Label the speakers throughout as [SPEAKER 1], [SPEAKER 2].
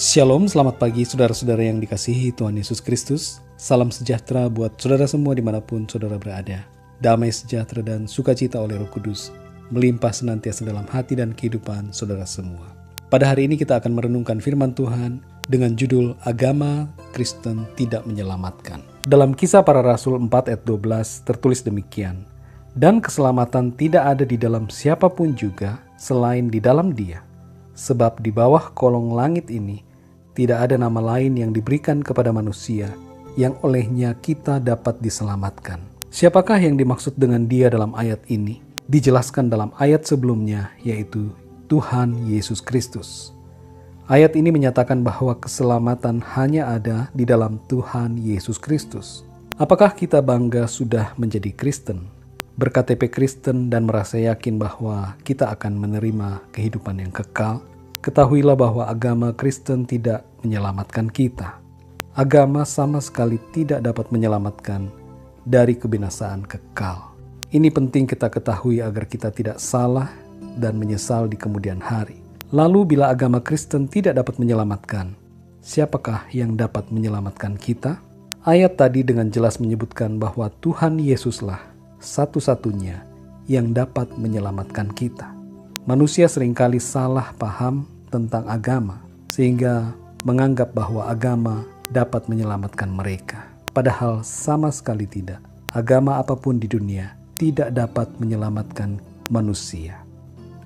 [SPEAKER 1] Shalom, selamat pagi saudara-saudara yang dikasihi Tuhan Yesus Kristus. Salam sejahtera buat saudara semua dimanapun saudara berada. Damai sejahtera dan sukacita oleh Roh Kudus melimpah senantiasa dalam hati dan kehidupan saudara semua. Pada hari ini kita akan merenungkan firman Tuhan dengan judul Agama Kristen Tidak Menyelamatkan. Dalam Kisah Para Rasul 4 ayat 12 tertulis demikian, "Dan keselamatan tidak ada di dalam siapapun juga selain di dalam Dia. Sebab di bawah kolong langit ini tidak ada nama lain yang diberikan kepada manusia yang olehnya kita dapat diselamatkan." Siapakah yang dimaksud dengan Dia dalam ayat ini? Dijelaskan dalam ayat sebelumnya, yaitu Tuhan Yesus Kristus. Ayat ini menyatakan bahwa keselamatan hanya ada di dalam Tuhan Yesus Kristus. Apakah kita bangga sudah menjadi Kristen, berKTP Kristen dan merasa yakin bahwa kita akan menerima kehidupan yang kekal? Ketahuilah bahwa agama Kristen tidak menyelamatkan kita. Agama sama sekali tidak dapat menyelamatkan dari kebinasaan kekal. Ini penting kita ketahui agar kita tidak salah dan menyesal di kemudian hari. Lalu bila agama Kristen tidak dapat menyelamatkan, siapakah yang dapat menyelamatkan kita? Ayat tadi dengan jelas menyebutkan bahwa Tuhan Yesuslah satu-satunya yang dapat menyelamatkan kita. Manusia seringkali salah paham tentang agama sehingga menganggap bahwa agama dapat menyelamatkan mereka. Padahal sama sekali tidak. Agama apapun di dunia tidak dapat menyelamatkan manusia.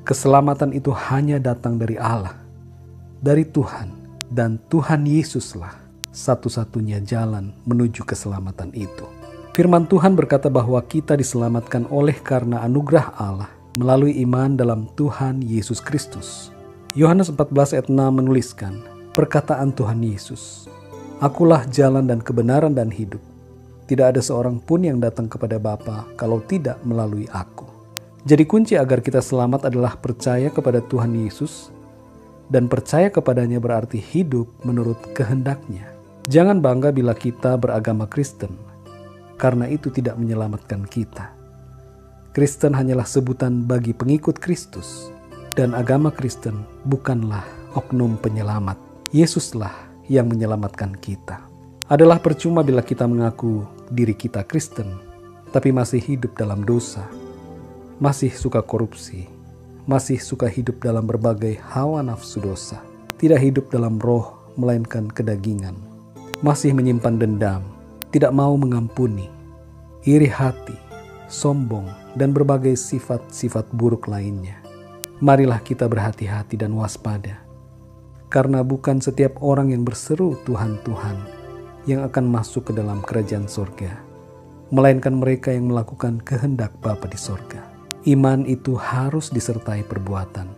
[SPEAKER 1] Keselamatan itu hanya datang dari Allah, dari Tuhan, dan Tuhan Yesuslah satu-satunya jalan menuju keselamatan itu. Firman Tuhan berkata bahwa kita diselamatkan oleh karena anugerah Allah melalui iman dalam Tuhan Yesus Kristus. Yohanes 14 ayat 6 menuliskan perkataan Tuhan Yesus, "Akulah jalan dan kebenaran dan hidup. Tidak ada seorang pun yang datang kepada Bapa kalau tidak melalui aku." Jadi kunci agar kita selamat adalah percaya kepada Tuhan Yesus, dan percaya kepadanya berarti hidup menurut kehendaknya. Jangan bangga bila kita beragama Kristen, karena itu tidak menyelamatkan kita. Kristen hanyalah sebutan bagi pengikut Kristus, dan agama Kristen bukanlah oknum penyelamat. Yesuslah yang menyelamatkan kita. Adalah percuma bila kita mengaku diri kita Kristen, tapi masih hidup dalam dosa, masih suka korupsi, masih suka hidup dalam berbagai hawa nafsu dosa, tidak hidup dalam roh melainkan kedagingan, masih menyimpan dendam, tidak mau mengampuni, iri hati, sombong, dan berbagai sifat-sifat buruk lainnya. Marilah kita berhati-hati dan waspada, karena bukan setiap orang yang berseru Tuhan, Tuhan yang akan masuk ke dalam kerajaan sorga, melainkan mereka yang melakukan kehendak Bapa di sorga. Iman itu harus disertai perbuatan,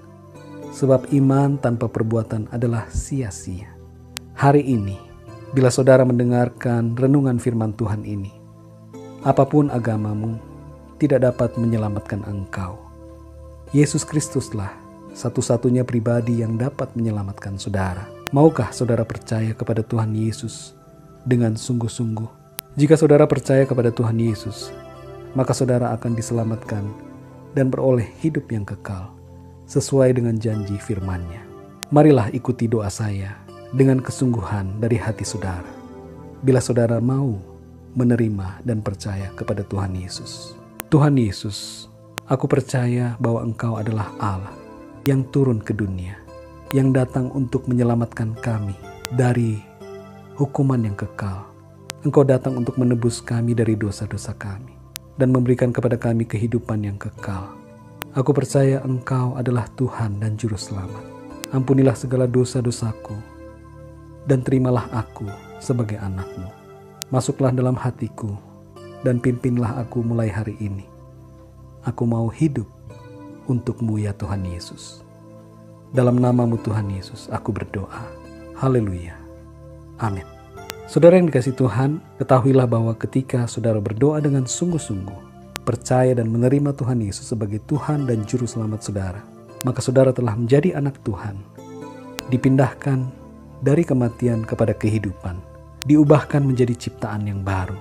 [SPEAKER 1] sebab iman tanpa perbuatan adalah sia-sia. Hari ini, bila saudara mendengarkan renungan firman Tuhan ini, apapun agamamu tidak dapat menyelamatkan engkau. Yesus Kristuslah satu-satunya pribadi yang dapat menyelamatkan saudara. Maukah saudara percaya kepada Tuhan Yesus dengan sungguh-sungguh? Jika saudara percaya kepada Tuhan Yesus, maka saudara akan diselamatkan dan beroleh hidup yang kekal sesuai dengan janji firman-Nya. Marilah ikuti doa saya dengan kesungguhan dari hati saudara. Bila saudara mau menerima dan percaya kepada Tuhan Yesus. Tuhan Yesus, aku percaya bahwa Engkau adalah Allah yang turun ke dunia, yang datang untuk menyelamatkan kami dari hukuman yang kekal. Engkau datang untuk menebus kami dari dosa-dosa kami dan memberikan kepada kami kehidupan yang kekal. Aku percaya Engkau adalah Tuhan dan Juru Selamat. Ampunilah segala dosa-dosaku dan terimalah aku sebagai anak-Mu. Masuklah dalam hatiku dan pimpinlah aku mulai hari ini. Aku mau hidup untuk-Mu ya Tuhan Yesus. Dalam nama-Mu Tuhan Yesus aku berdoa. Haleluya. Amin. Saudara yang dikasihi Tuhan, ketahuilah bahwa ketika saudara berdoa dengan sungguh-sungguh, percaya dan menerima Tuhan Yesus sebagai Tuhan dan Juru Selamat saudara, maka saudara telah menjadi anak Tuhan, dipindahkan dari kematian kepada kehidupan, diubahkan menjadi ciptaan yang baru.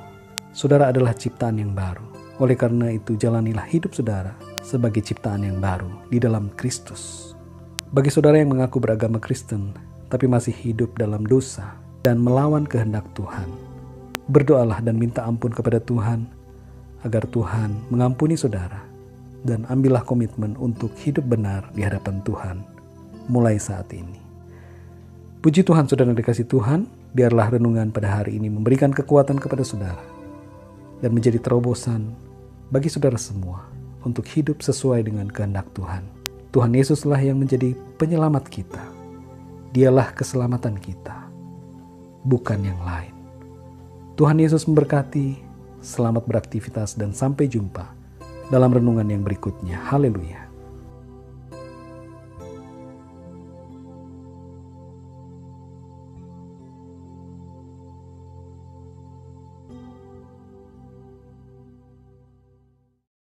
[SPEAKER 1] Saudara adalah ciptaan yang baru. Oleh karena itu, jalanilah hidup saudara sebagai ciptaan yang baru di dalam Kristus. Bagi saudara yang mengaku beragama Kristen, tapi masih hidup dalam dosa dan melawan kehendak Tuhan. Berdoalah dan minta ampun kepada Tuhan agar Tuhan mengampuni saudara, dan ambillah komitmen untuk hidup benar di hadapan Tuhan mulai saat ini. Puji Tuhan, saudara yang dikasihi Tuhan, biarlah renungan pada hari ini memberikan kekuatan kepada saudara dan menjadi terobosan bagi saudara semua untuk hidup sesuai dengan kehendak Tuhan. Tuhan Yesuslah yang menjadi penyelamat kita. Dialah keselamatan kita, bukan yang lain. Tuhan Yesus memberkati. Selamat beraktivitas dan sampai jumpa dalam renungan yang berikutnya. Haleluya.